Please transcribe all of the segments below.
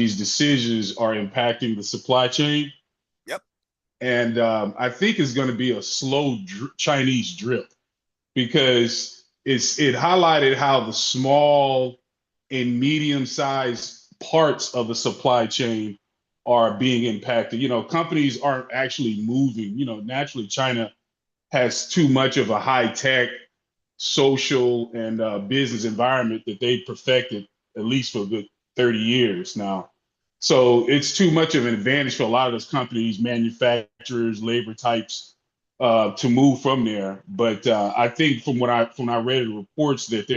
these decisions are impacting the supply chain. Yep. And I think it's going to be a slow Chinese drip because it highlighted how the small and medium sized parts of the supply chain are being impacted. Companies aren't actually moving. Naturally, China has too much of a high tech social and business environment that they perfected at least for a good 30 years now. So it's too much of an advantage for a lot of those companies, manufacturers, labor types, to move from there. But I think from when I read the reports that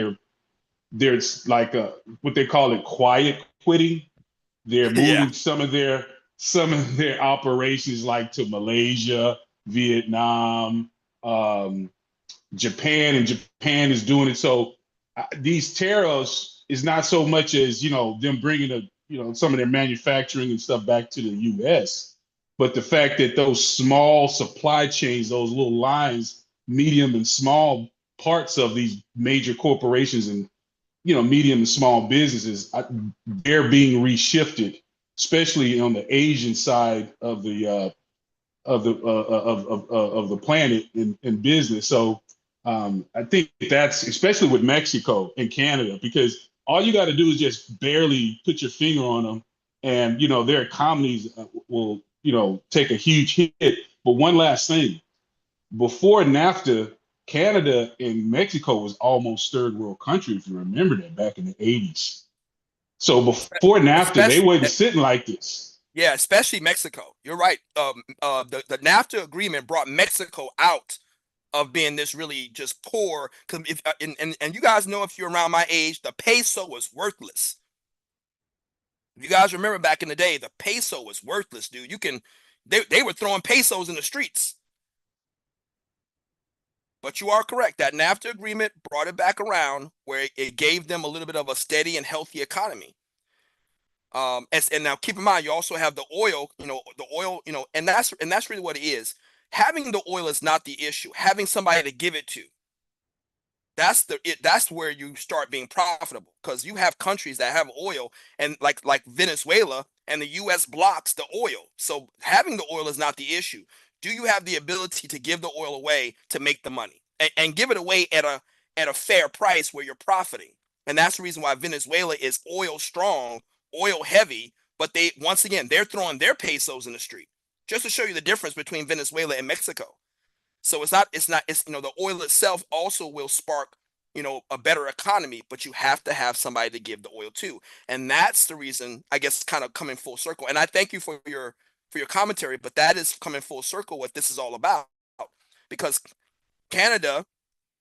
there's like what they call it quiet quitting. They're Yeah. moving some of their operations like to Malaysia, Vietnam, um, Japan, and Japan is doing it. So these tariffs is not so much as them bringing some of their manufacturing and stuff back to the U.S., but the fact that those small supply chains, those little lines, medium and small parts of these major corporations and medium and small businesses, they're being reshifted, especially on the Asian side of the planet in business. So I think that's especially with Mexico and Canada, because all you got to do is just barely put your finger on them, and their economies will take a huge hit. But one last thing, before NAFTA, Canada and Mexico was almost third world country, if you remember that, back in the 80s. So before NAFTA, they Especially, wasn't sitting like this. yeah, especially Mexico. You're right. The NAFTA agreement brought Mexico out of being this really just poor. Because if and you guys know, if you're around my age, the peso was worthless. If you guys remember back in the day, the peso was worthless, dude. They were throwing pesos in the streets. But you are correct. That NAFTA agreement brought it back around where it gave them a little bit of a steady and healthy economy. And now keep in mind, you also have the oil, and that's really what it is. Having the oil is not the issue. Having somebody to give it to, that's where you start being profitable, because you have countries that have oil, and like Venezuela, and the US blocks the oil. So having the oil is not the issue. Do you have the ability to give the oil away to make the money, and give it away at a fair price where you're profiting? And that's the reason why Venezuela is oil strong, oil heavy, but once again, they're throwing their pesos in the street, just to show you the difference between Venezuela and Mexico. So it's the oil itself also will spark, a better economy, but you have to have somebody to give the oil to. And that's the reason, I guess, kind of coming full circle. And I thank you for your commentary, but that is coming full circle what this is all about, because Canada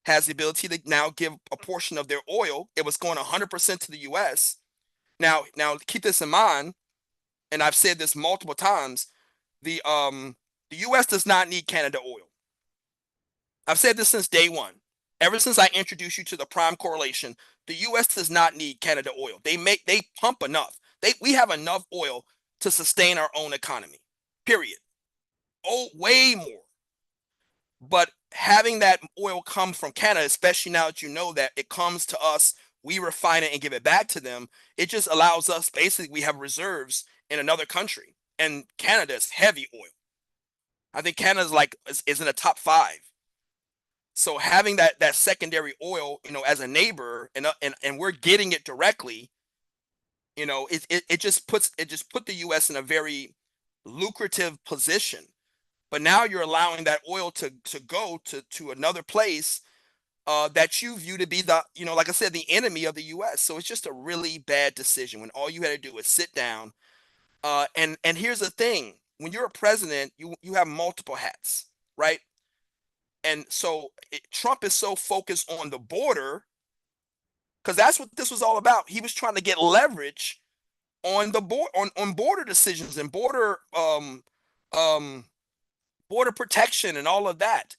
has the ability to now give a portion of their oil. It was going 100% to the US. Now keep this in mind, and I've said this multiple times, the US does not need Canada oil. I've said this since day one. Ever since I introduced you to the prime correlation, the US does not need Canada oil. They pump enough. We have enough oil to sustain our own economy. Period. Oh, way more. But having that oil come from Canada, especially now that you know that it comes to us, we refine it and give it back to them, it just allows us, basically, we have reserves in another country. And Canada is heavy oil. I think Canada's is in the top five. So having that secondary oil, as a neighbor, and we're getting it directly, it just put the U.S. in a very lucrative position. But now you're allowing that oil to go to another place, that you view to be like I said, the enemy of the U.S. So it's just a really bad decision when all you had to do is sit down. And here's the thing: when you're a president, you have multiple hats, right? And so Trump is so focused on the border, because that's what this was all about. He was trying to get leverage on the board on border decisions and um border protection and all of that.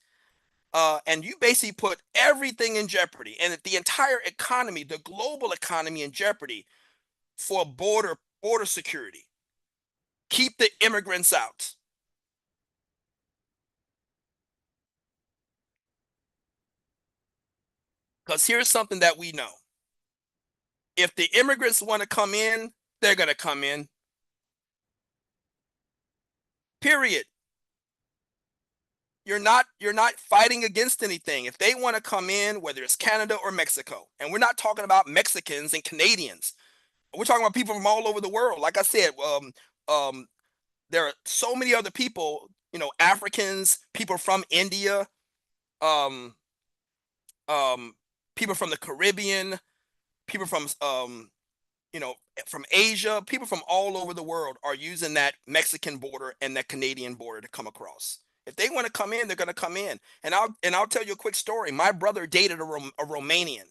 And you basically put everything in jeopardy, and the entire economy, the global economy, in jeopardy for border security. Keep the immigrants out. Because here's something that we know: if the immigrants want to come in, they're going to come in. Period. You're not fighting against anything. If they want to come in, whether it's Canada or Mexico, and we're not talking about Mexicans and Canadians, we're talking about people from all over the world. Like I said, um, there are so many other people, Africans, people from India, um, um, people from the Caribbean, people you know, from Asia, people from all over the world are using that Mexican border and that Canadian border to come across. If they want to come in, they're going to come in. And I'll tell you a quick story. My brother dated a Romanian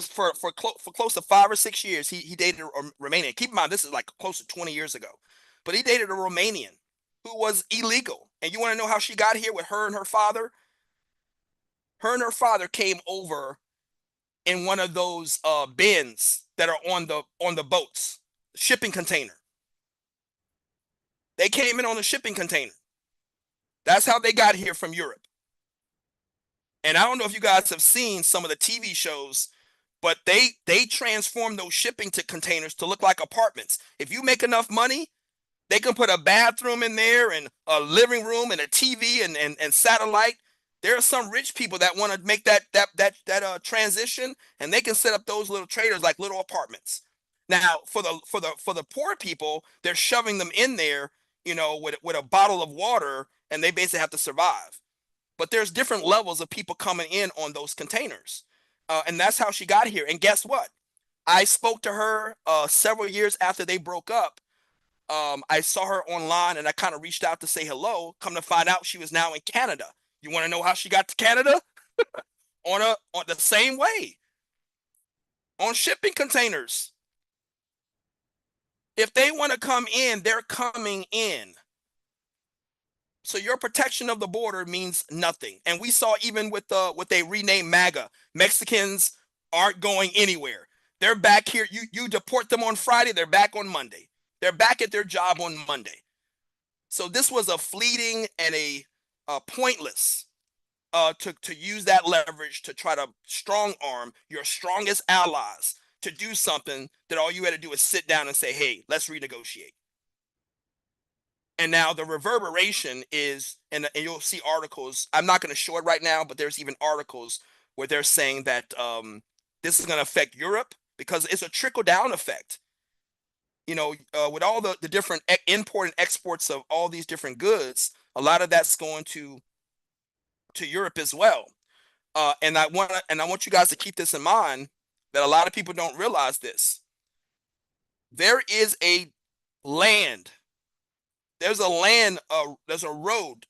for close to 5 or 6 years. He dated a Romanian. Keep in mind, this is like close to 20 years ago, but he dated a Romanian who was illegal. And you want to know how she got here with her and her father? Her and her father came over in one of those bins that are on the boats, shipping container. They came in on a shipping container. That's how they got here from Europe. And I don't know if you guys have seen some of the TV shows, but they transform those shipping containers to look like apartments. If you make enough money, they can put a bathroom in there and a living room and a TV and satellite. There are some rich people that want to make that transition, and they can set up those little traders like little apartments. Now, for the poor people, they're shoving them in there, with a bottle of water, and they basically have to survive. But there's different levels of people coming in on those containers, and that's how she got here. And guess what? I spoke to her several years after they broke up. I saw her online and I kind of reached out to say hello. Come to find out, she was now in Canada. You want to know how she got to Canada? On the same way, on shipping containers. If they want to come in, they're coming in. So your protection of the border means nothing. And we saw even with what they renamed MAGA, Mexicans aren't going anywhere. They're back here. You deport them on Friday, they're back on Monday. They're back at their job on Monday. So this was a fleeting and a pointless to use that leverage to try to strong arm your strongest allies to do something that all you had to do is sit down and say, hey, let's renegotiate. And now the reverberation is, and you'll see articles. I'm not going to show it right now, but there's even articles where they're saying that this is going to affect Europe because it's a trickle down effect. With all the different import and exports of all these different goods, a lot of that's going to Europe as well. And I want you guys to keep this in mind that a lot of people don't realize this. There is a land. There's a road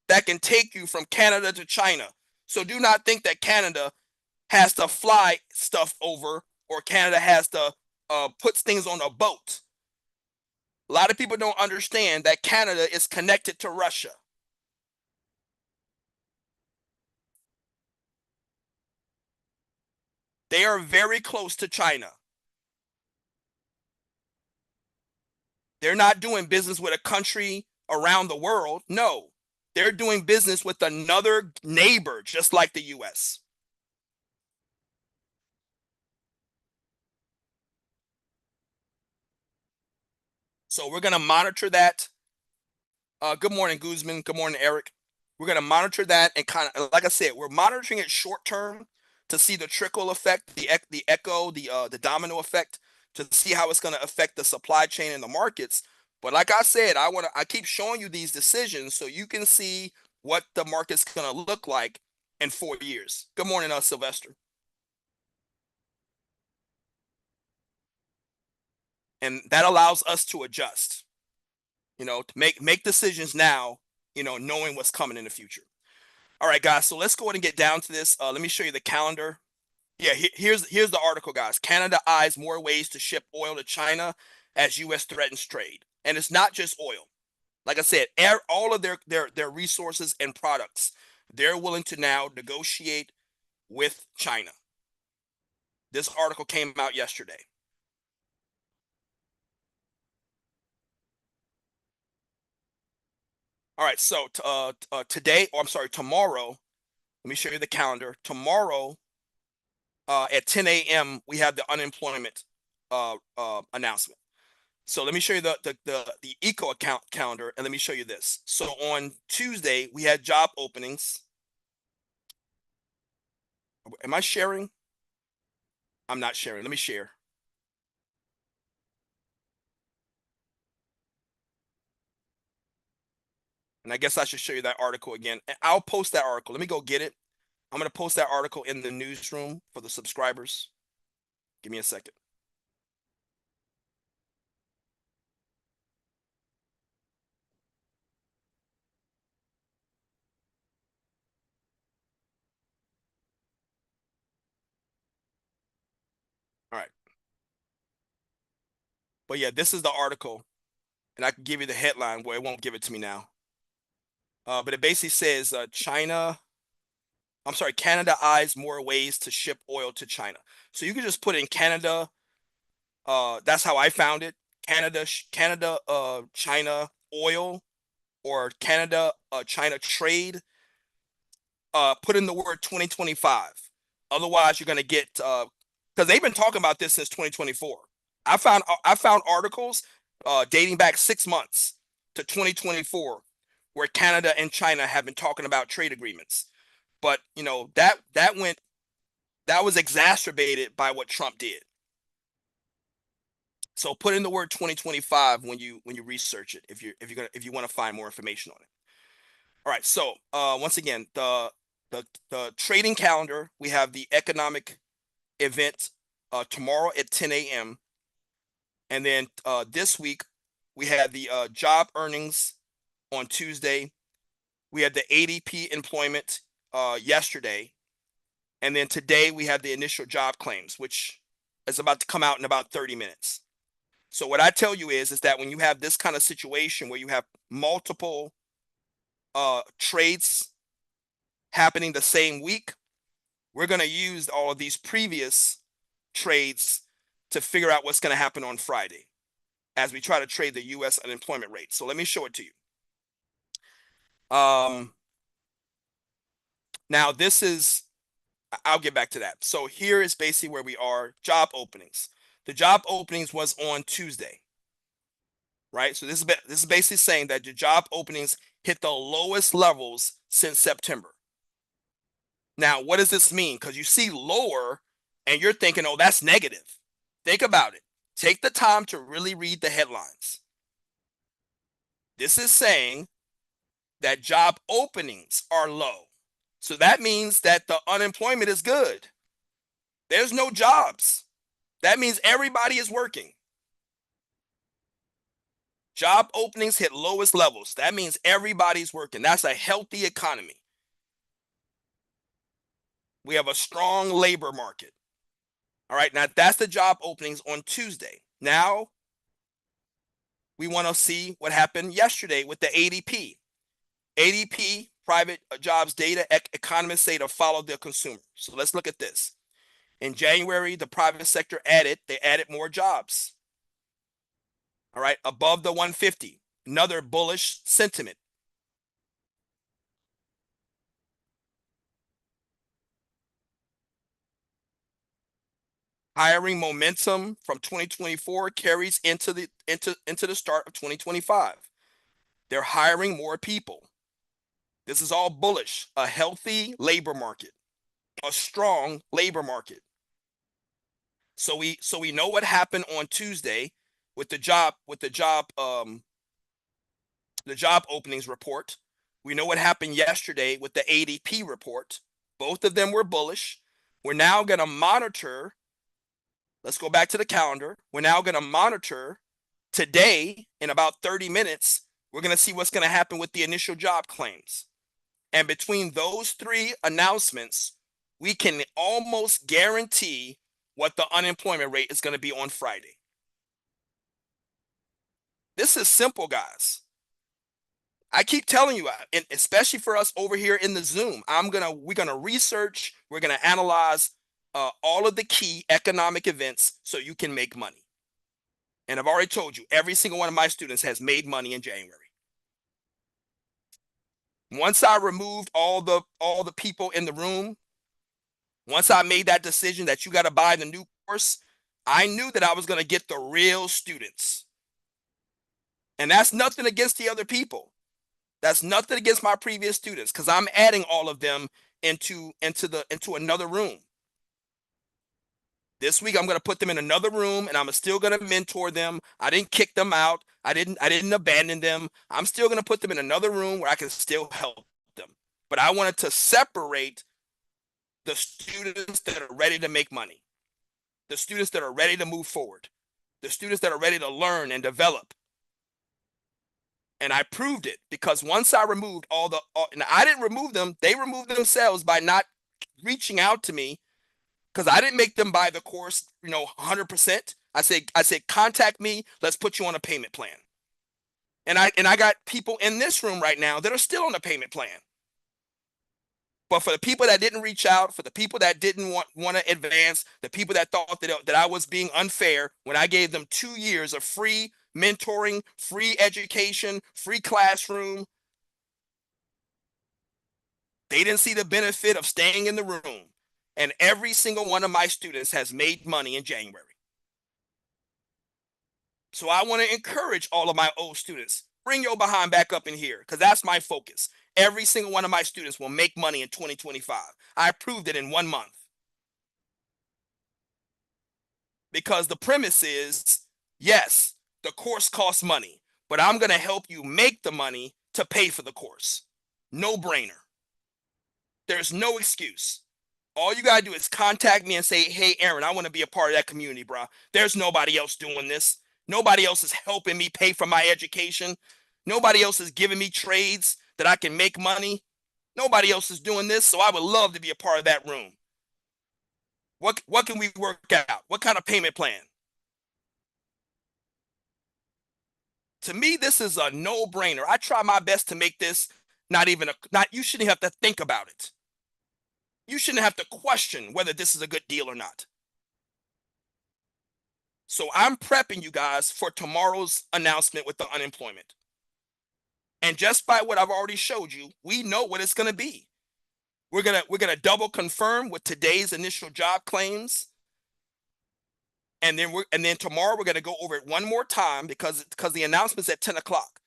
that can take you from Canada to China. So do not think that Canada has to fly stuff over or Canada has to put things on a boat. A lot of people don't understand that Canada is connected to Russia. They are very close to China. They're not doing business with a country around the world. No, they're doing business with another neighbor, just like the U.S. So we're going to monitor that. Good morning, Guzman. Good morning, Eric. We're going to monitor that and kind of, like I said, we're monitoring it short term to see the trickle effect, the echo, the domino effect, to see how it's going to affect the supply chain and the markets. But like I said, I keep showing you these decisions so you can see what the market's going to look like in 4 years. Good morning, Sylvester. And that allows us to adjust, to make decisions now, knowing what's coming in the future. All right, guys. So let's go ahead and get down to this. Let me show you the calendar. Yeah, here's the article, guys. Canada eyes more ways to ship oil to China as U.S. threatens trade, and it's not just oil. Like I said, all of their resources and products, they're willing to now negotiate with China. This article came out yesterday. All right, so today, or I'm sorry, tomorrow. Let me show you the calendar. Tomorrow, at 10 a.m., we have the unemployment announcement. So let me show you the eco account calendar, and let me show you this. So on Tuesday we had job openings. Am I sharing? I'm not sharing. Let me share. And I guess I should show you that article again. I'll post that article. Let me go get it. I'm going to post that article in the newsroom for the subscribers. Give me a second. All right. But yeah, this is the article, and I can give you the headline. Well, it won't give it to me now. But it basically says Canada eyes more ways to ship oil to China. So you can just put in Canada. That's how I found it. Canada, China oil, or Canada, China trade. Put in the word 2025. Otherwise, you're going to get because they've been talking about this since 2024. I found articles dating back 6 months to 2024 where Canada and China have been talking about trade agreements. But you know that was exacerbated by what Trump did. So put in the word 2025 when you research it if you want to find more information on it. All right. So once again, the trading calendar, we have the economic event tomorrow at 10 a.m. And then this week we had the job earnings on Tuesday. We had the ADP employment yesterday. And then today we have the initial job claims, which is about to come out in about 30 minutes. So what I tell you is that when you have this kind of situation where you have multiple trades happening the same week, we're going to use all of these previous trades to figure out what's going to happen on Friday as we try to trade the U.S. unemployment rate. So let me show it to you. Now this is, I'll get back to that. So here is basically where we are. Job openings. The job openings was on Tuesday, right? So this is basically saying that the job openings hit the lowest levels since September. Now, what does this mean? Because you see lower and you're thinking, oh, that's negative. Think about it. Take the time to really read the headlines. This is saying that job openings are low. So that means that the unemployment is good. There's no jobs. That means everybody is working. Job openings hit lowest levels. That means everybody's working. That's a healthy economy. We have a strong labor market. All right, now that's the job openings on Tuesday. Now we want to see what happened yesterday with the ADP. ADP, private jobs data, economists say to follow the consumer. So let's look at this. In January, the private sector added more jobs. All right, above the 150. Another bullish sentiment. Hiring momentum from 2024 carries into the start of 2025. They're hiring more people. This is all bullish. A healthy labor market, a strong labor market. So we know what happened on Tuesday with the job openings report. We know what happened yesterday with the ADP report. Both of them were bullish. We're now going to monitor. Let's go back to the calendar. We're now going to monitor today in about 30 minutes. We're going to see what's going to happen with the initial job claims. And between those three announcements, we can almost guarantee what the unemployment rate is going to be on Friday. This is simple, guys. I keep telling you, and especially for us over here in the Zoom, we're gonna research, we're gonna analyze all of the key economic events so you can make money. And I've already told you, every single one of my students has made money in January. Once I removed all the people in the room, once I made that decision that you got to buy the new course, I knew that I was going to get the real students. And that's nothing against the other people. That's nothing against my previous students, because I'm adding all of them into another room. This week I'm going to put them in another room, and I'm still going to mentor them. I didn't kick them out. I didn't abandon them. I'm still going to put them in another room where I can still help them. But I wanted to separate the students that are ready to make money, the students that are ready to move forward, the students that are ready to learn and develop. And I proved it, because once I removed and I didn't remove them, they removed themselves by not reaching out to me, because I didn't make them buy the course, 100%. I said, contact me. Let's put you on a payment plan. And I got people in this room right now that are still on a payment plan. But for the people that didn't reach out, for the people that didn't want to advance, the people that thought that I was being unfair when I gave them 2 years of free mentoring, free education, free classroom, they didn't see the benefit of staying in the room. And every single one of my students has made money in January. So I want to encourage all of my old students, bring your behind back up in here, because that's my focus. Every single one of my students will make money in 2025. I proved it in 1 month. Because the premise is, yes, the course costs money, but I'm going to help you make the money to pay for the course. No brainer. There's no excuse. All you got to do is contact me and say, hey, Aaron, I want to be a part of that community, bro. There's nobody else doing this. Nobody else is helping me pay for my education. Nobody else is giving me trades that I can make money. Nobody else is doing this, so I would love to be a part of that room. What can we work out? What kind of payment plan? To me, this is a no-brainer. I try my best to make this you shouldn't have to think about it. You shouldn't have to question whether this is a good deal or not. So I'm prepping you guys for tomorrow's announcement with the unemployment. And just by what I've already showed you, we know what it's going to be. We're gonna double confirm with today's initial job claims, and then tomorrow we're gonna go over it one more time, because the announcement's at 10 o'clock.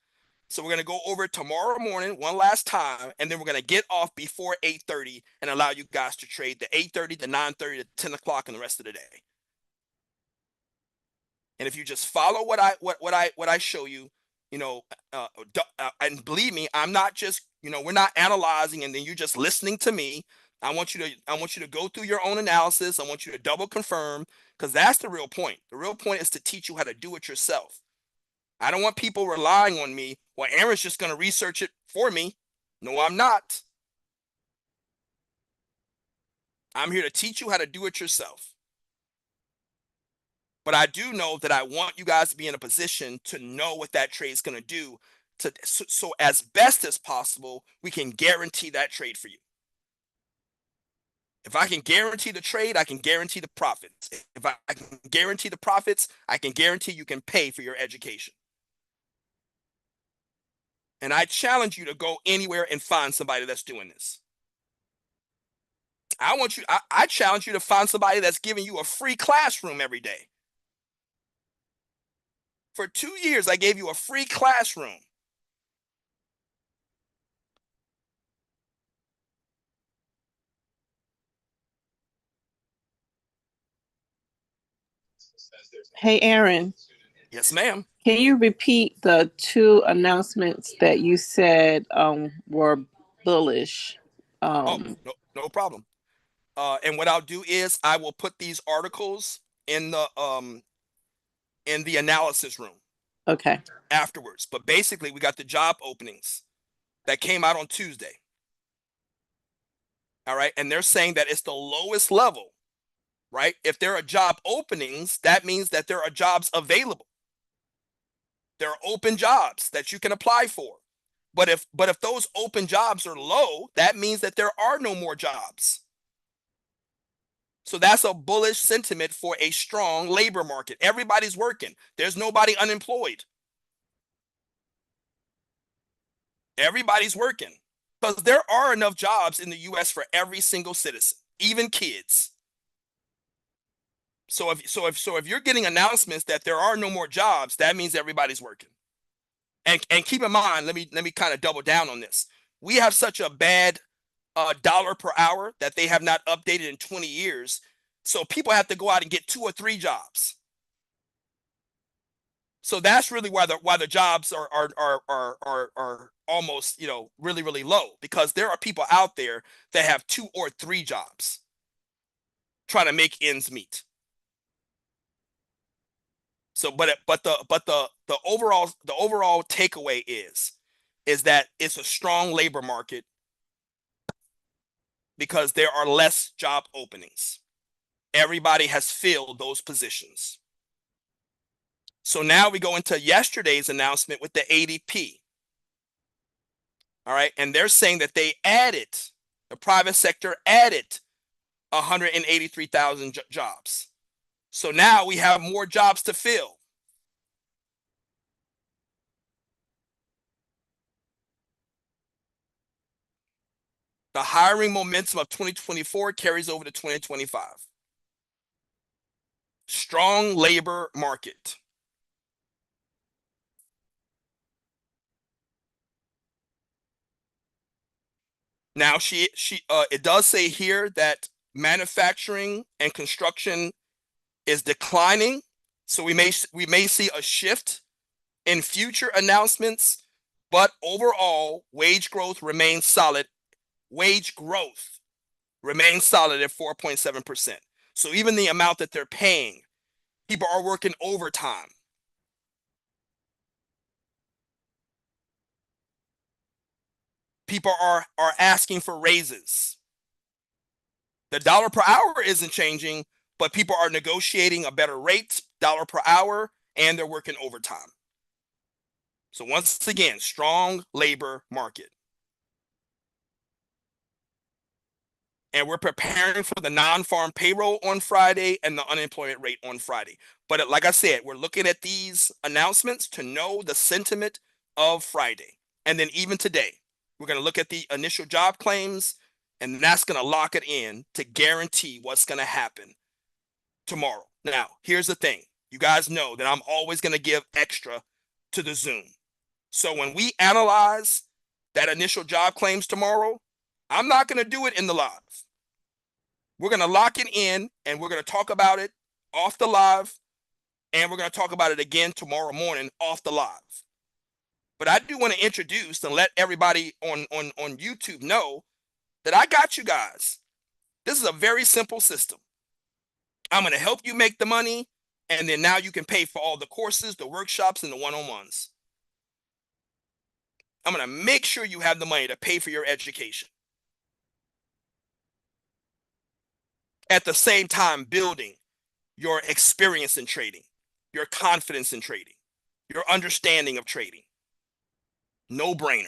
So we're gonna go over it tomorrow morning one last time, and then we're gonna get off before 8:30 and allow you guys to trade the 8:30 to 9:30 to 10 o'clock and the rest of the day. And if you just follow what I show you, and believe me, I'm not just, we're not analyzing and then you're just listening to me. I want you to go through your own analysis. I want you to double confirm, because that's the real point. The real point is to teach you how to do it yourself. I don't want people relying on me. Well, Aaron's just going to research it for me. No, I'm not. I'm here to teach you how to do it yourself. But I do know that I want you guys to be in a position to know what that trade is going to do, so as best as possible, we can guarantee that trade for you. If I can guarantee the trade, I can guarantee the profits. If I can guarantee the profits, I can guarantee you can pay for your education. And I challenge you to go anywhere and find somebody that's doing this. I challenge you to find somebody that's giving you a free classroom every day. For 2 years, I gave you a free classroom. Hey, Aaron, Yes, ma'am. can you repeat the 2 announcements that you said were bullish? Oh, no problem. And what I'll do is I will put these articles in the analysis room Okay. afterwards. But basically, we got the job openings that came out on Tuesday. All right. And they're saying that it's the lowest level, right? If there are job openings, that means that there are jobs available. There are open jobs that you can apply for. But if those open jobs are low, that means that there are no more jobs. So that's a bullish sentiment for a strong labor market. Everybody's working. There's nobody unemployed. Everybody's working, because there are enough jobs in the US for every single citizen, even kids. So if you're getting announcements that there are no more jobs, that means everybody's working. And keep in mind, let me kind of double down on this. We have such a bad dollar per hour that they have not updated in 20 years. So people have to go out and get 2 or 3 jobs. So that's really why the jobs are almost, you know, really low, because there are people out there that have 2 or 3 jobs trying to make ends meet. So but the overall takeaway is that it's a strong labor market because there are less job openings. Everybody has filled those positions. So now we go into yesterday's announcement with the ADP. All right. And they're saying that the private sector added 183,000 jobs. So now we have more jobs to fill. The hiring momentum of 2024 carries over to 2025. Strong labor market. Now it does say here that manufacturing and construction is declining, so we may see a shift in future announcements, but overall wage growth remains solid. Wage growth remains solid at 4.7%. So even the amount that they're paying, people are working overtime. People are asking for raises. The dollar per hour isn't changing, but people are negotiating a better rate, dollar per hour, and they're working overtime. So once again, strong labor market. And we're preparing for the non-farm payroll on Friday and the unemployment rate on Friday. But like I said, we're looking at these announcements to know the sentiment of Friday. And then even today, we're going to look at the initial job claims, and that's going to lock it in to guarantee what's going to happen tomorrow. Now, here's the thing. You guys know that I'm always going to give extra to the Zoom. So when we analyze that initial job claims tomorrow, I'm not going to do it in the live. We're going to lock it in, and we're going to talk about it off the live, and we're going to talk about it again tomorrow morning off the live. But I do want to introduce and let everybody on YouTube know that I got you guys. This is a very simple system. I'm going to help you make the money, and then now you can pay for all the courses, the workshops, and the one-on-ones. I'm going to make sure you have the money to pay for your education. At the same time, building your experience in trading, your confidence in trading, your understanding of trading. No brainer.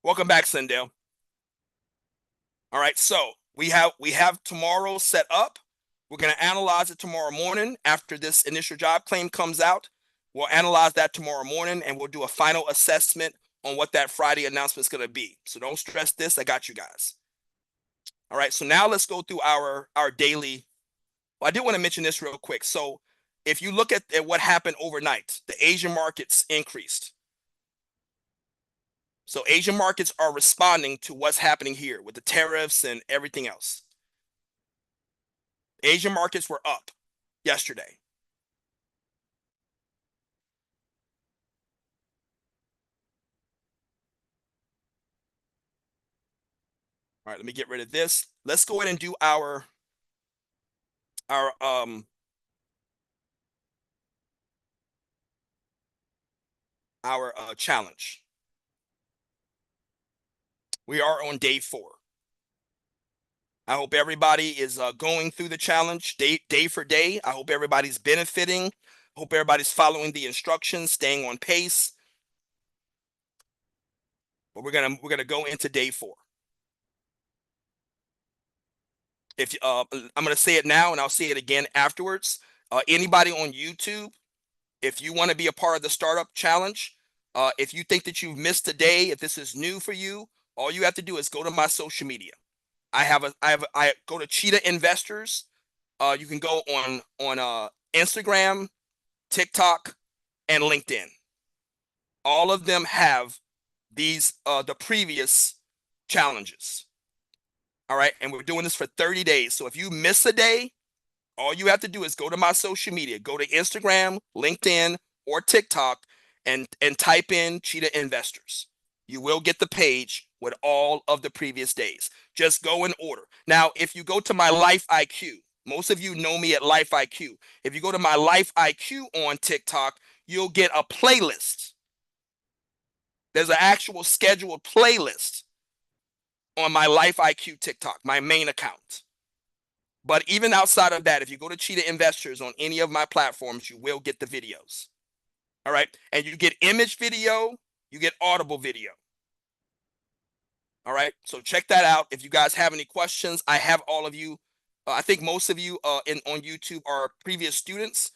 Welcome back, Sendell. All right, so we have tomorrow set up. We're going to analyze it tomorrow morning after this initial job claim comes out. We'll analyze that tomorrow morning, and we'll do a final assessment on what that Friday announcement is going to be. So don't stress this. I got you guys. All right, so now let's go through our daily. Well, I did want to mention this real quick. So if you look at what happened overnight, the Asian markets increased. So Asian markets are responding to what's happening here with the tariffs and everything else. Asian markets were up yesterday. All right, let me get rid of this. Let's go ahead and do our challenge. We are on day 4. I hope everybody is going through the challenge day for day. I hope everybody's benefiting. Hope everybody's following the instructions, staying on pace. But we're gonna go into day 4. If I'm gonna say it now, and I'll say it again afterwards. Anybody on YouTube, if you want to be a part of the startup challenge, if you think that you've missed a day, if this is new for you, all you have to do is go to my social media. I go to Cheetah Investors. You can go on Instagram, TikTok, and LinkedIn. All of them have these the previous challenges. All right, and we're doing this for 30 days. So if you miss a day, all you have to do is go to my social media, go to Instagram, LinkedIn, or TikTok, and type in Cheetah Investors. You will get the page with all of the previous days. Just go in order. Now, if you go to my Life IQ, most of you know me at Life IQ. If you go to my Life IQ on TikTok, you'll get a playlist. There's an actual scheduled playlist on my Life IQ TikTok, my main account. But even outside of that, if you go to Cheetah Investors on any of my platforms, you will get the videos. All right. And you get image video, you get audible video. All right. So check that out. If you guys have any questions, I have all of you. I think most of you on YouTube are previous students.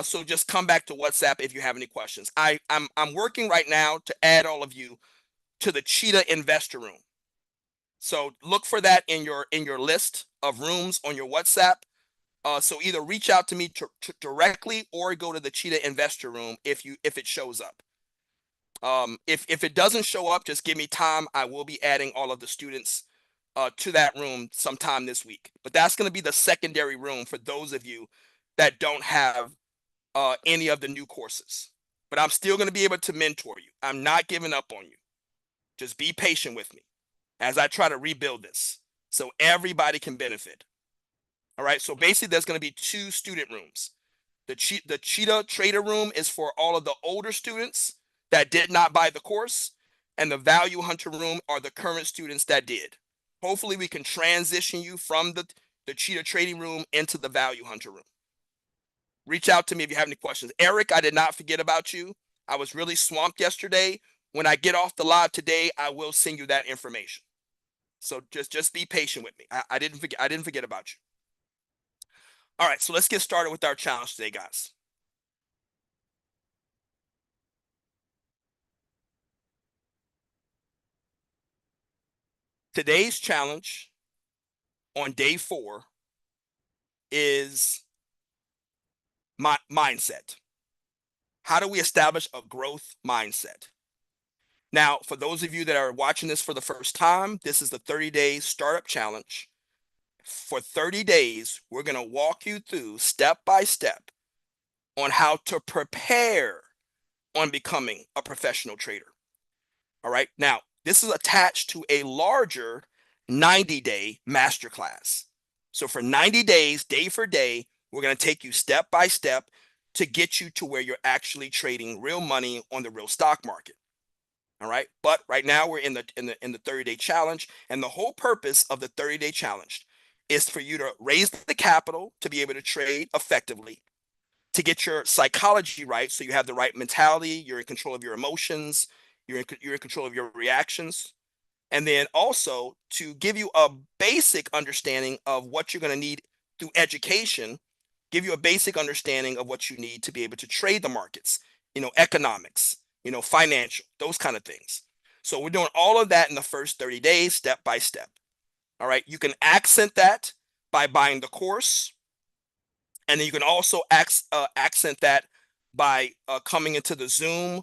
So just come back to WhatsApp if you have any questions. I'm working right now to add all of you to the Cheetah Investor Room. So look for that in your list of rooms on your WhatsApp. So either reach out to me directly or go to the Cheetah Investor Room if it shows up. If it doesn't show up, just give me time. I will be adding all of the students to that room sometime this week. But that's going to be the secondary room for those of you that don't have any of the new courses. But I'm still going to be able to mentor you. I'm not giving up on you. Just be patient with me as I try to rebuild this so everybody can benefit. All right, so basically there's going to be 2 student rooms. The Cheetah Trader Room is for all of the older students that did not buy the course, and the Value Hunter Room are the current students that did. Hopefully we can transition you from the Cheetah Trading Room into the Value Hunter Room. Reach out to me if you have any questions. Eric, I did not forget about you. I was really swamped yesterday. When I get off the live today, I will send you that information. So just be patient with me. I didn't forget about you. All right, so let's get started with our challenge today, guys. Today's challenge on day 4 is my mindset. How do we establish a growth mindset? Now, for those of you that are watching this for the first time, this is the 30-day startup challenge. For 30 days, we're going to walk you through step by step on how to prepare on becoming a professional trader. All right. Now, this is attached to a larger 90-day masterclass. So for 90 days, day for day, we're going to take you step by step to get you to where you're actually trading real money on the real stock market. All right. But right now we're in the 30-day challenge, and the whole purpose of the 30-day challenge is for you to raise the capital to be able to trade effectively, to get your psychology right, so you have the right mentality, you're in control of your emotions, you're in control of your reactions, and then also to give you a basic understanding of what you're going to need through education, give you a basic understanding of what you need to be able to trade the markets, economics, financial, those kind of things. So we're doing all of that in the first 30 days, step by step. All right. You can accent that by buying the course. And then you can also accent that by coming into the Zoom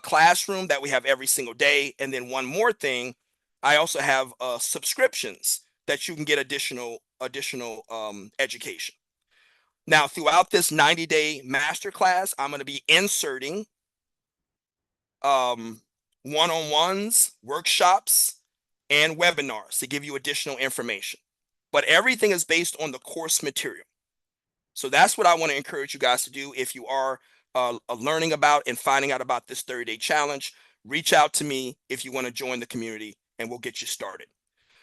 classroom that we have every single day. And then one more thing, I also have subscriptions that you can get additional education. Now, throughout this 90-day masterclass, I'm going to be inserting one-on-ones, workshops, and webinars to give you additional information. But everything is based on the course material. So that's what I want to encourage you guys to do. If you are learning about and finding out about this 30-day challenge, reach out to me if you want to join the community, and we'll get you started.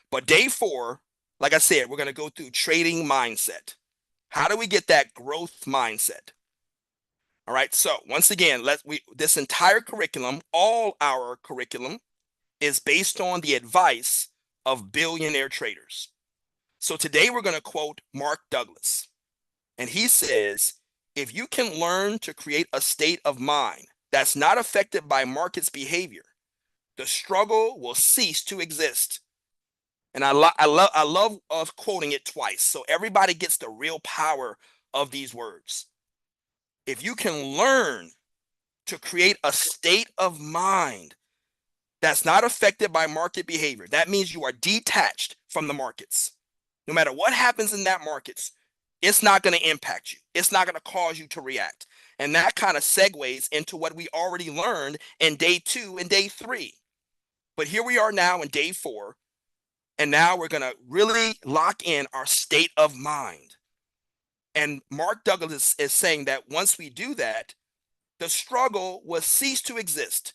But day 4, like I said, we're going to go through trading mindset. How do we get that growth mindset? All right. So once again, this entire curriculum, all our curriculum, is based on the advice of billionaire traders. So today we're going to quote Mark Douglas. And he says, if you can learn to create a state of mind that's not affected by market's behavior, the struggle will cease to exist. And I love quoting it twice, so everybody gets the real power of these words. If you can learn to create a state of mind that's not affected by market behavior. That means you are detached from the markets. No matter what happens in that markets, it's not going to impact you. It's not going to cause you to react. And that kind of segues into what we already learned in day 2 and day 3. But here we are now in day 4. And now we're going to really lock in our state of mind. And Mark Douglas is saying that once we do that, the struggle will cease to exist.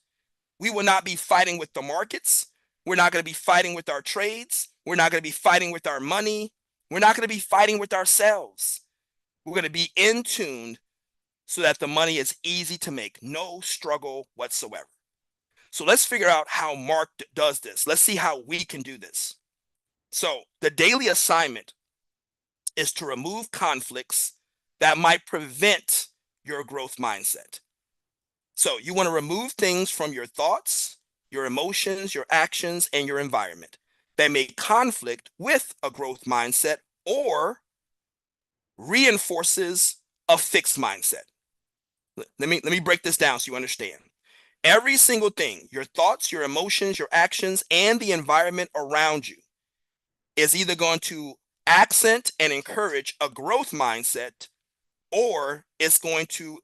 We will not be fighting with the markets. We're not going to be fighting with our trades. We're not going to be fighting with our money. We're not going to be fighting with ourselves. We're going to be in tune so that the money is easy to make. No struggle whatsoever. So let's figure out how Mark does this. Let's see how we can do this. So the daily assignment is to remove conflicts that might prevent your growth mindset. So you want to remove things from your thoughts, your emotions, your actions, and your environment that may conflict with a growth mindset or reinforces a fixed mindset. Let me break this down so you understand. Every single thing, your thoughts, your emotions, your actions, and the environment around you is either going to accent and encourage a growth mindset, or it's going to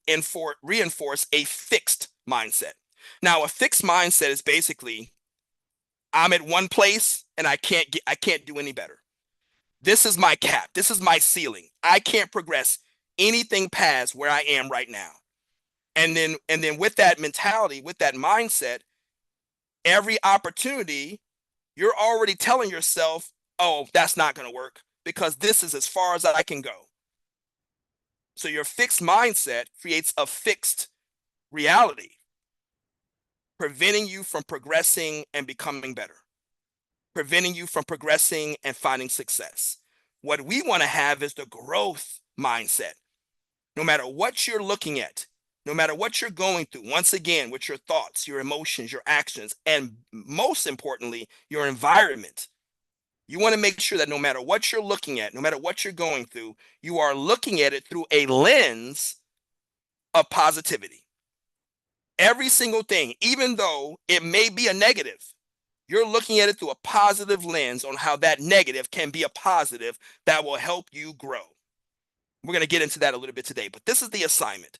reinforce a fixed mindset. Now, a fixed mindset is basically, I'm at one place and I can't do any better. This is my cap. This is my ceiling. I can't progress anything past where I am right now. And then with that mentality, with that mindset, every opportunity, you're already telling yourself, oh, that's not going to work because this is as far as I can go. So your fixed mindset creates a fixed reality, preventing you from progressing and becoming better, preventing you from progressing and finding success. What we want to have is the growth mindset. No matter what you're looking at, no matter what you're going through, once again, with your thoughts, your emotions, your actions, and most importantly, your environment, you want to make sure that no matter what you're looking at, no matter what you're going through, you are looking at it through a lens of positivity. Every single thing, even though it may be a negative, you're looking at it through a positive lens on how that negative can be a positive that will help you grow. We're going to get into that a little bit today, but this is the assignment.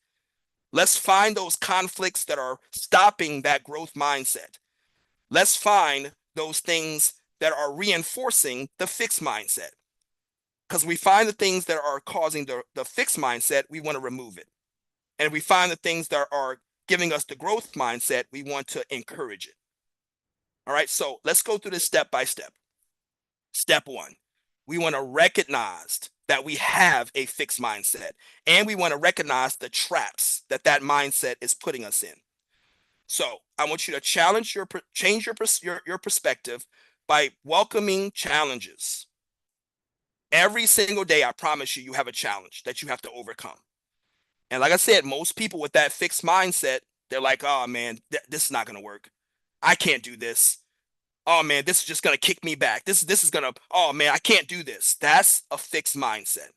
Let's find those conflicts that are stopping that growth mindset. Let's find those things that are reinforcing the fixed mindset. Because we find the things that are causing the fixed mindset, we want to remove it. And if we find the things that are giving us the growth mindset, we want to encourage it. All right, so let's go through this step by step. Step 1, we want to recognize that we have a fixed mindset, and we want to recognize the traps that mindset is putting us in. So I want you to change your perspective by welcoming challenges. Every single day, I promise you, you have a challenge that you have to overcome. And like I said, most people with that fixed mindset, they're like, oh man, this is not going to work. I can't do this. Oh man, this is just going to kick me back. This is going to, oh man, I can't do this. That's a fixed mindset.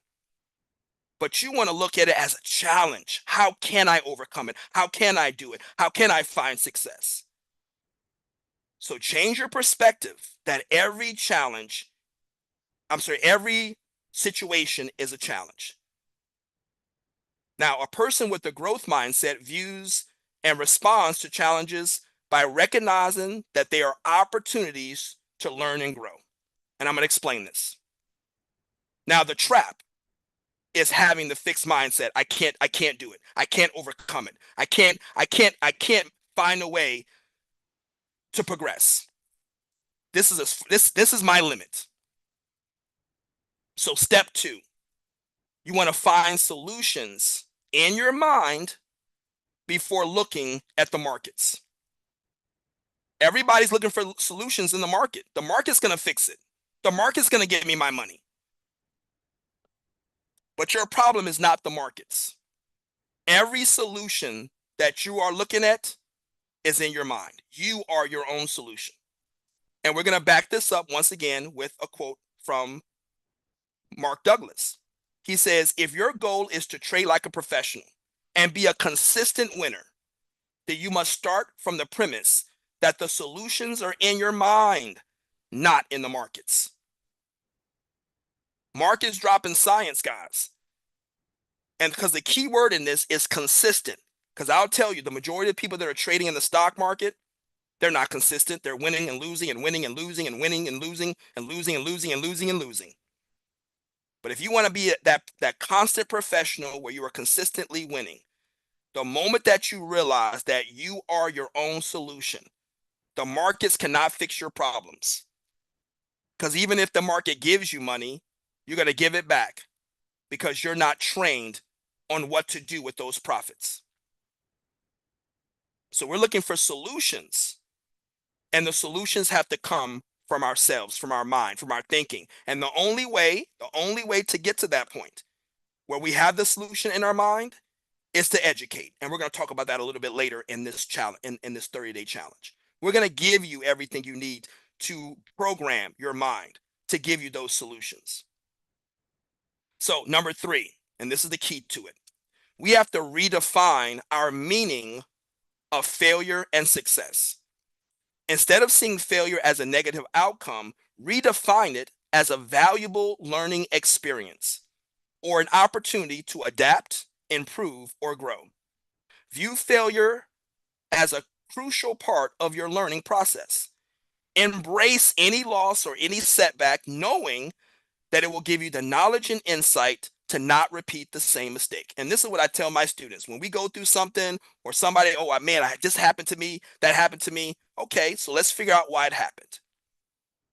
But you want to look at it as a challenge. How can I overcome it? How can I do it? How can I find success? So change your perspective that every situation is a challenge. Now, a person with a growth mindset views and responds to challenges by recognizing that they are opportunities to learn and grow. And I'm going to explain this. Now, the trap is having the fixed mindset. I can't do it. I can't overcome it. I can't find a way to progress. This is my limit. So step 2, you want to find solutions in your mind before looking at the markets. Everybody's looking for solutions in the market. The market's going to fix it. The market's going to get me my money. But your problem is not the markets. Every solution that you are looking at is in your mind. You are your own solution. And we're going to back this up once again with a quote from Mark Douglas. He says, if your goal is to trade like a professional and be a consistent winner, that you must start from the premise that the solutions are in your mind, not in the markets. Markets dropping science, guys. And because the key word in this is consistent. Because I'll tell you, the majority of people that are trading in the stock market, they're not consistent. They're winning and losing and winning and losing and winning and losing and losing and losing and losing and losing. But if you want to be that constant professional where you are consistently winning, the moment that you realize that you are your own solution, the markets cannot fix your problems. Because even if the market gives you money, you're going to give it back because you're not trained on what to do with those profits. So we're looking for solutions, and the solutions have to come from ourselves, from our mind, from our thinking. And the only way to get to that point where we have the solution in our mind is to educate. And we're going to talk about that a little bit later in this challenge, in this 30-day challenge. We're going to give you everything you need to program your mind to give you those solutions. So number 3, and this is the key to it, we have to redefine our meaning of failure and success. Instead of seeing failure as a negative outcome, redefine it as a valuable learning experience or an opportunity to adapt, improve, or grow. View failure as a crucial part of your learning process. Embrace any loss or any setback, knowing that it will give you the knowledge and insight to not repeat the same mistake. And this is what I tell my students. When we go through something or somebody, oh man, this happened to me, that happened to me. Okay, so let's figure out why it happened.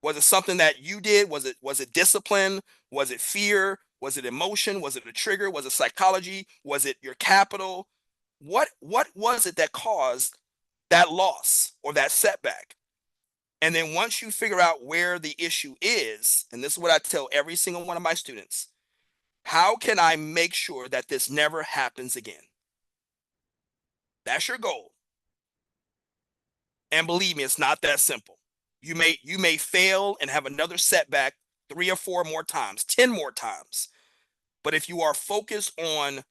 Was it something that you did? Was it discipline? Was it fear? Was it emotion? Was it a trigger? Was it psychology? Was it your capital? What was it that caused that loss or that setback? And then once you figure out where the issue is, and this is what I tell every single one of my students, how can I make sure that this never happens again? That's your goal. And believe me, it's not that simple. You may fail and have another setback 3 or 4 more times, 10 more times. But if you are focused on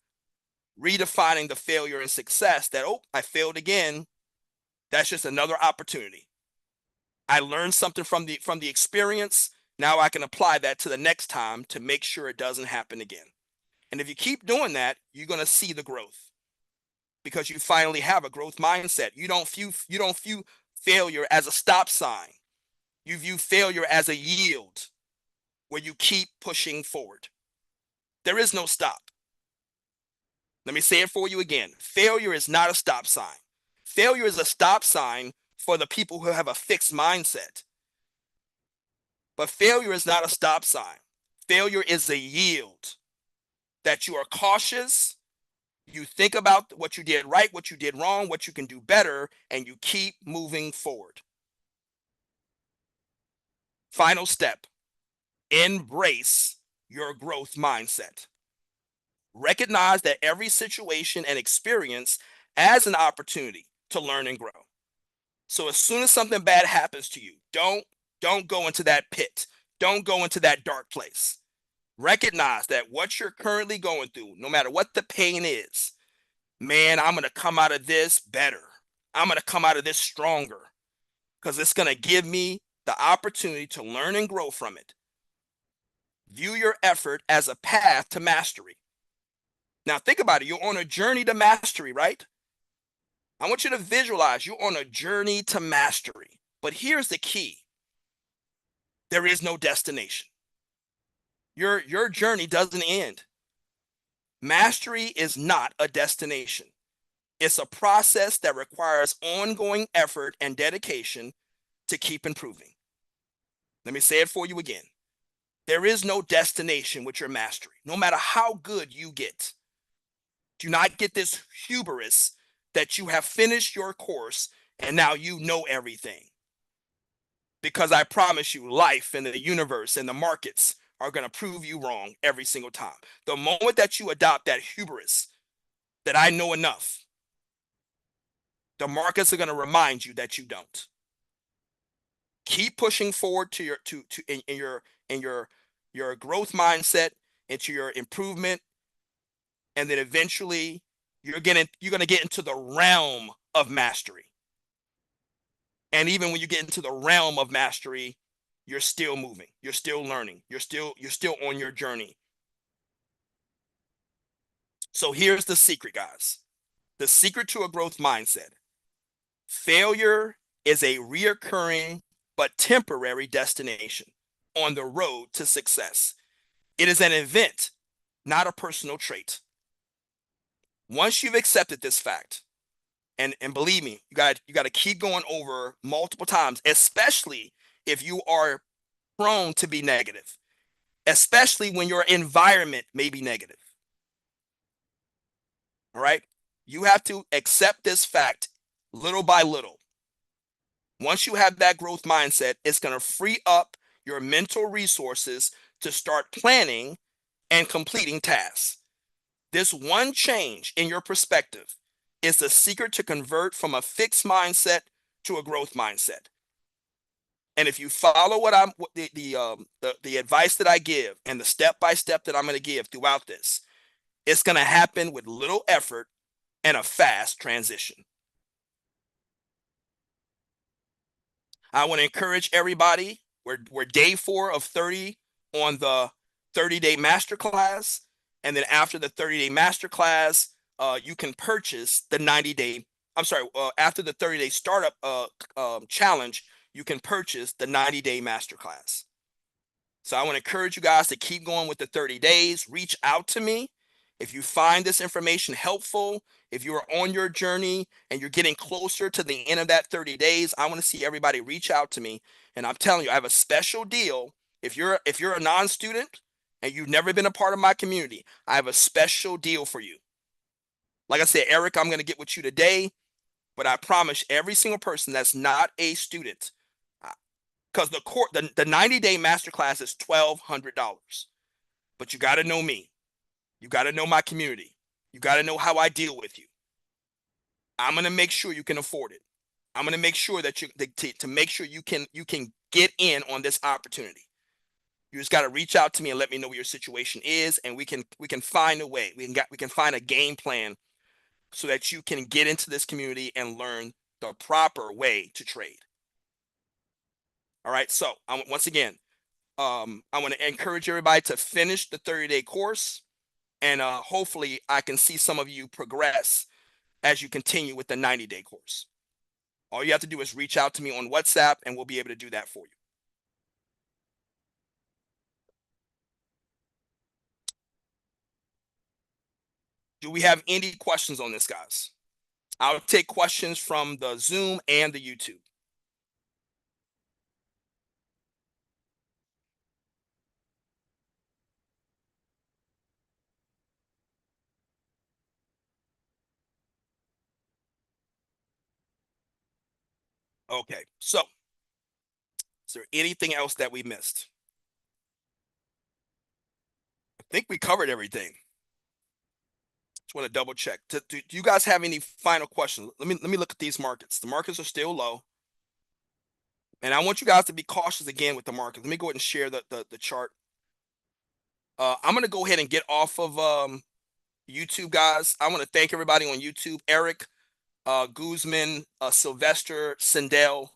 redefining the failure and success, that, oh, I failed again, that's just another opportunity. I learned something from the experience. Now I can apply that to the next time to make sure it doesn't happen again. And if you keep doing that, you're going to see the growth because you finally have a growth mindset. You don't view failure as a stop sign. You view failure as a yield where you keep pushing forward. There is no stop. Let me say it for you again. Failure is not a stop sign. Failure is a stop sign for the people who have a fixed mindset. But failure is not a stop sign. Failure is a yield that you are cautious, you think about what you did right, what you did wrong, what you can do better, and you keep moving forward. Final step, embrace your growth mindset. Recognize that every situation and experience as an opportunity to learn and grow. So as soon as something bad happens to you, don't go into that pit. Don't go into that dark place. Recognize that what you're currently going through, no matter what the pain is, man, I'm going to come out of this better. I'm going to come out of this stronger because it's going to give me the opportunity to learn and grow from it. View your effort as a path to mastery. Now think about it. You're on a journey to mastery, right? I want you to visualize you're on a journey to mastery. But here's the key. There is no destination. Your journey doesn't end. Mastery is not a destination. It's a process that requires ongoing effort and dedication to keep improving. Let me say it for you again. There is no destination with your mastery, no matter how good you get. Do not get this hubris that you have finished your course and now you know everything. Because I promise you, life and the universe and the markets are going to prove you wrong every single time. The moment that you adopt that hubris, that I know enough, the markets are going to remind you that you don't. Keep pushing forward to your growth mindset, into your improvement, and then eventually you're going to get into the realm of mastery. And even when you get into the realm of mastery, you're still moving, you're still learning, you're still on your journey. So here's the secret, guys. The secret to a growth mindset. Failure is a reoccurring but temporary destination on the road to success. It is an event, not a personal trait. Once you've accepted this fact, and believe me, you got to keep going over multiple times, especially if you are prone to be negative, especially when your environment may be negative. All right? You have to accept this fact little by little. Once you have that growth mindset, it's going to free up your mental resources to start planning and completing tasks. This one change in your perspective is the secret to convert from a fixed mindset to a growth mindset. And if you follow the advice that I give and the step by step that I'm going to give throughout this, it's going to happen with little effort and a fast transition. I want to encourage everybody. We're day 4 of 30 on the 30-day masterclass. And then after the 30-day masterclass, you can purchase the 90-day. After the 30-day startup challenge, you can purchase the 90-day masterclass. So I want to encourage you guys to keep going with the 30 days. Reach out to me if you find this information helpful. If you are on your journey and you're getting closer to the end of that 30 days, I want to see everybody reach out to me. And I'm telling you, I have a special deal. If you're a non-student and you've never been a part of my community, I have a special deal for you. Like I said, Eric, I'm going to get with you today, but I promise every single person that's not a student, because the 90-day masterclass is $1,200. But you got to know me. You got to know my community. You got to know how I deal with you. I'm going to make sure you can afford it. I'm going to make sure that to make sure you can get in on this opportunity. You just got to reach out to me and let me know what your situation is, and we can find a way. We can find a game plan so that you can get into this community and learn the proper way to trade. All right. So once again, I want to encourage everybody to finish the 30-day course, and hopefully I can see some of you progress as you continue with the 90-day course. All you have to do is reach out to me on WhatsApp, and we'll be able to do that for you. Do we have any questions on this, guys? I'll take questions from the Zoom and the YouTube. Okay, so is there anything else that we missed? I think we covered everything. Just want to double check. Do you guys have any final questions? Let me look at these markets. The markets are still low, and I want you guys to be cautious again with the market. Let me go ahead and share the chart. I'm going to go ahead and get off of YouTube, guys. I want to thank everybody on YouTube. Eric, Guzman, Sylvester, Sindel.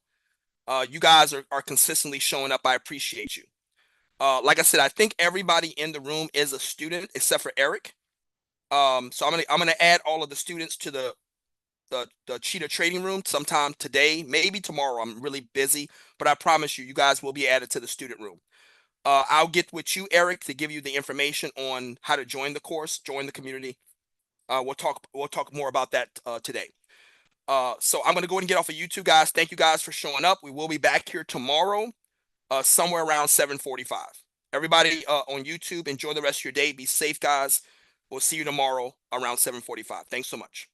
You guys are consistently showing up. I appreciate you. Like I said, I think everybody in the room is a student except for Eric. So I'm gonna add all of the students to the Cheetah trading room sometime today, maybe tomorrow. I'm really busy, but I promise you guys will be added to the student room. I'll get with you, Eric, to give you the information on how to join the course, join the community. We'll talk more about that today. So I'm going to go ahead and get off of YouTube, guys. Thank you guys for showing up. We will be back here tomorrow, somewhere around 7:45. Everybody on YouTube, enjoy the rest of your day. Be safe, guys. We'll see you tomorrow around 7:45. Thanks so much.